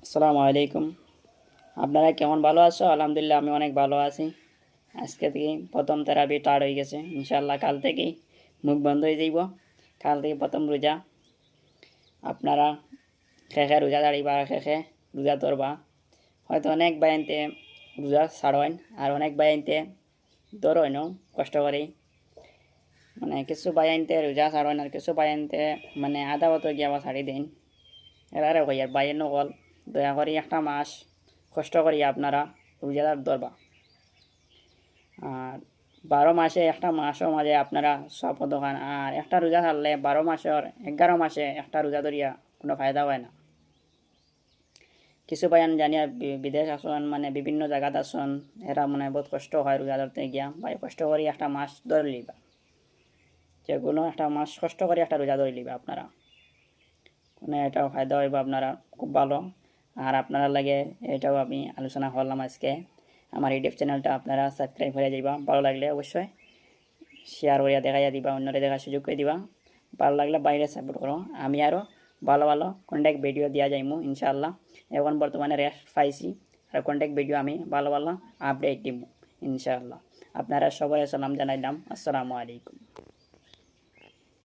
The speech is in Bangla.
আসসালামু আলাইকুম। আপনারা কেমন ভালো আছো? আলহামদুলিল্লাহ আমি অনেক ভালো আছি। আজকে থেকে প্রথম থেরাপি স্টার্ট হয়ে গেছে। ইনশাআল্লাহ কাল থেকেই মুখ বন্ধ হয়ে যাইব। কাল থেকে প্রথম রোজা। আপনারা খেখে রোজা দাঁড়িবা, খেখে রোজা ধরবা। হয়তো অনেক বাইনতে রোজা ছাড়েন আর অনেক বাইনতে ধরেন কষ্ট করে। মানে কিছু বাইনতে রোজা ছাড়েন আর কিছু বাইনতে মানে আধা বছর গিয়ে আবার ছাড়ি দেন। এবারে কই আর বাইয়ের নকল দয়া করে একটা মাস কষ্ট করি আপনারা রোজাদার ধরবা। আর 12 মাসে একটা মাসও মাঝে আপনারা সব দোকান আর একটা রোজা ছাড়লে 12 মাসের 11 মাসে একটা রোজা ধরিয়া কোনো ফায়দা হয় না। কিছু বায়ান জানিয়া বিদেশ আসন মানে বিভিন্ন জায়গাত আসন এরা মানে বহুত কষ্ট হয় রোজা ধরতে গিয়া ভাই কষ্ট করি একটা মাস ধরে লিবা, যে কোনো একটা মাস কষ্ট করে একটা রোজা ধরে লিবা আপনারা, মানে এটাও ফায়দা হইব আপনারা খুব ভালো। আর আপনারা লাগে এটাও আমি আলোচনা করলাম আজকে। আমার ইউটিউব চ্যানেলটা আপনারা সাবস্ক্রাইব করে যাইবা, ভালো লাগলে অবশ্যই শেয়ার করিয়া দেখাইয়া দিবা, অন্যরে দেখার সুযোগ করে দিবা। ভালো লাগলে বাইরে সাপোর্ট করো, আমি আরও ভালো ভালো কন্টেন্ট ভিডিও দিয়া যাইমু ইনশাআল্লাহ। এখন বর্তমানে রেস্ট পাইছি আর কন্টেন্ট ভিডিও আমি ভালো ভালো আপডেট দিব ইনশাআল্লাহ। আপনারা সবাই সালাম জানাইলাম। আসসালামু আলাইকুম।